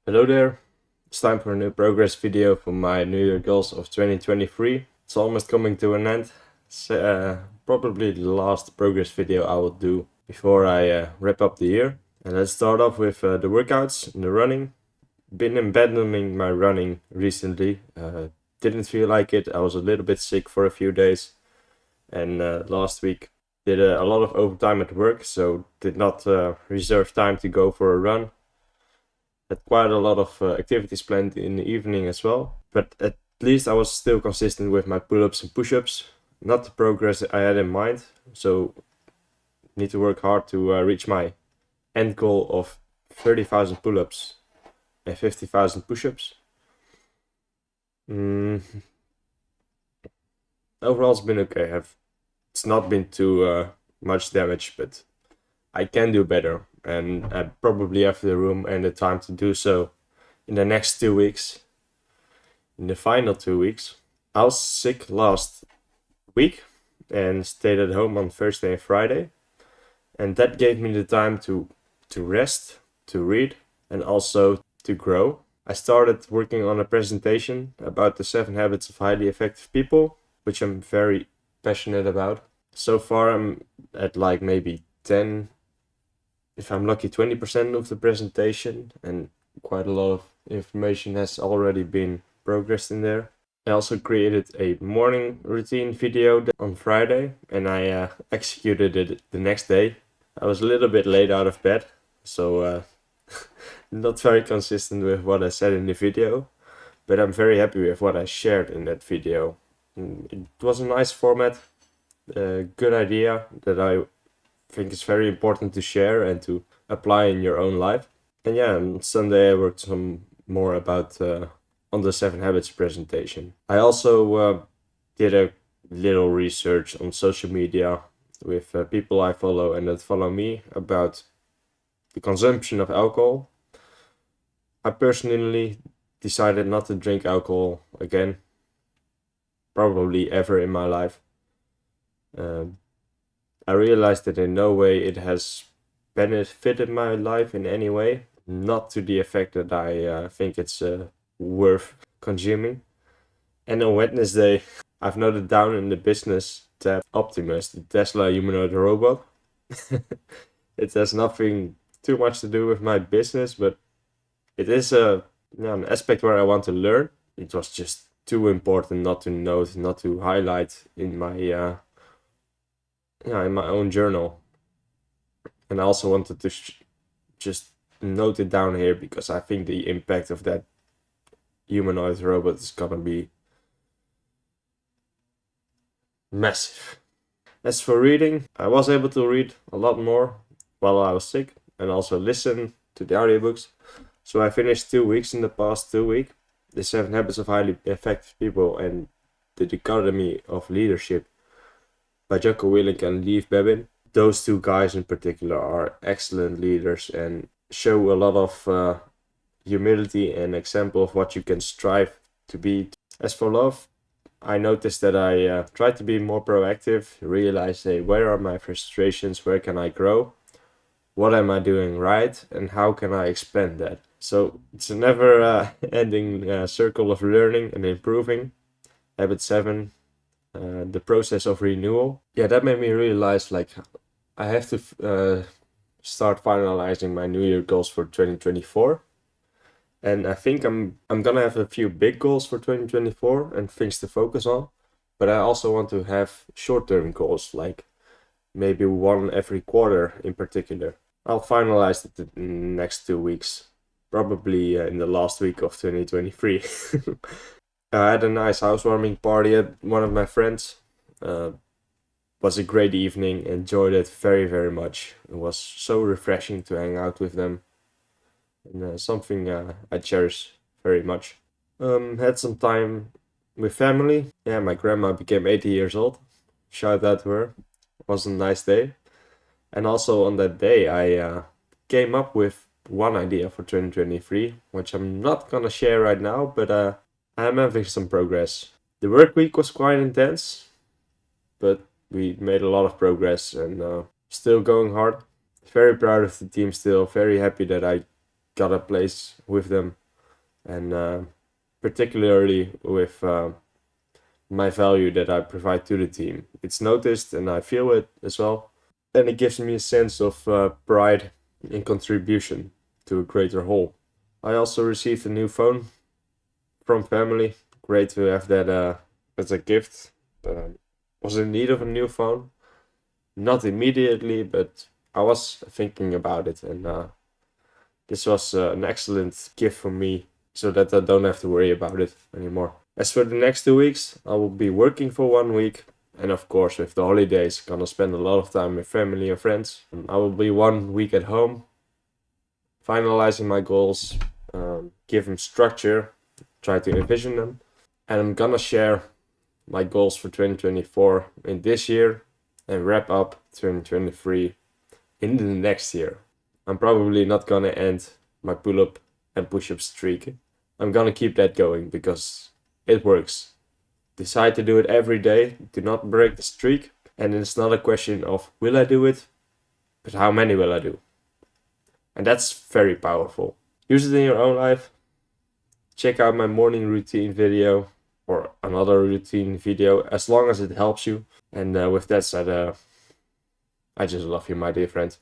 Hello there, it's time for a new progress video for my New Year goals of 2023. It's almost coming to an end. It's probably the last progress video I will do before I wrap up the year. And let's start off with the workouts and the running. Been abandoning my running recently. Didn't feel like it. I was a little bit sick for a few days. And last week did a lot of overtime at work, so did not reserve time to go for a run. Had quite a lot of activities planned in the evening as well, but at least I was still consistent with my pull-ups and push-ups, not the progress I had in mind. So need to work hard to reach my end goal of 30,000 pull-ups and 50,000 push-ups. Overall, it's been okay. It's not been too much damage, but I can do better, and I probably have the room and the time to do so in the next 2 weeks. In the final 2 weeks, I was sick last week and stayed at home on Thursday and Friday, and that gave me the time to rest, to read, and also to grow. I started working on a presentation about the 7 habits of highly effective people, which I'm very passionate about. So far, I'm at like maybe 10, if I'm lucky, 20% of the presentation, and quite a lot of information has already been progressed in there. I also created a morning routine video on Friday, and I executed it the next day. I was a little bit late out of bed, so not very consistent with what I said in the video, but I'm very happy with what I shared in that video. It was a nice format, a good idea that I think is very important to share and to apply in your own life. And yeah, on Sunday I worked some more about on the 7 habits presentation. I also did a little research on social media with people I follow and that follow me about the consumption of alcohol. I personally decided not to drink alcohol again, probably ever in my life. I realized that in no way it has benefited my life in any way, not to the effect that I think it's worth consuming. And on Wednesday, I've noted down in the business tab Optimus, the Tesla humanoid robot. It has nothing too much to do with my business, but it is an aspect where I want to learn. It was just too important not to note, not to highlight in my in my own journal. And I also wanted to just note it down here because I think the impact of that humanoid robot is gonna be massive. As for reading, I was able to read a lot more while I was sick and also listen to the audiobooks. So I finished 2 weeks in the past 2 weeks. The 7 Habits of Highly Effective People and The Dichotomy of Leadership by Jocko Willink and Leif Babin. Those two guys in particular are excellent leaders and show a lot of humility and example of what you can strive to be. As for love, I noticed that I try to be more proactive, realize, hey, where are my frustrations, where can I grow, what am I doing right, and how can I expand that. So it's a never ending circle of learning and improving. Habit 7, the process of renewal. Yeah, that made me realize like I have to start finalizing my New Year goals for 2024. And I think I'm gonna have a few big goals for 2024 and things to focus on. But I also want to have short-term goals, like maybe one every quarter in particular. I'll finalize it in the next 2 weeks, probably in the last week of 2023. I had a nice housewarming party at one of my friends. Was a great evening, enjoyed it very, very much. It was so refreshing to hang out with them, and something I cherish very much. Had some time with family. Yeah, my grandma became 80 years old. Shout out to her. It was a nice day. And also on that day, I came up with one idea for 2023, which I'm not gonna share right now, but I'm having some progress. The work week was quite intense, but we made a lot of progress and still going hard. Very proud of the team still, very happy that I got a place with them, and particularly with my value that I provide to the team. It's noticed and I feel it as well. And it gives me a sense of pride in contribution to a greater whole. I also received a new phone from family. Great to have that as a gift. Was in need of a new phone. Not immediately, but I was thinking about it, and this was an excellent gift for me so that I don't have to worry about it anymore. As for the next 2 weeks, I will be working for 1 week. And of course, with the holidays, gonna spend a lot of time with family and friends. And I will be 1 week at home, finalizing my goals, give them structure, try to envision them. And I'm gonna share my goals for 2024 in this year and wrap up 2023 in the next year. I'm probably not gonna end my pull-up and push-up streak. I'm gonna keep that going because it works. Decide to do it every day, do not break the streak, and it's not a question of will I do it, but how many will I do? And that's very powerful. Use it in your own life. Check out my morning routine video or another routine video as long as it helps you. And with that said, I just love you, my dear friend.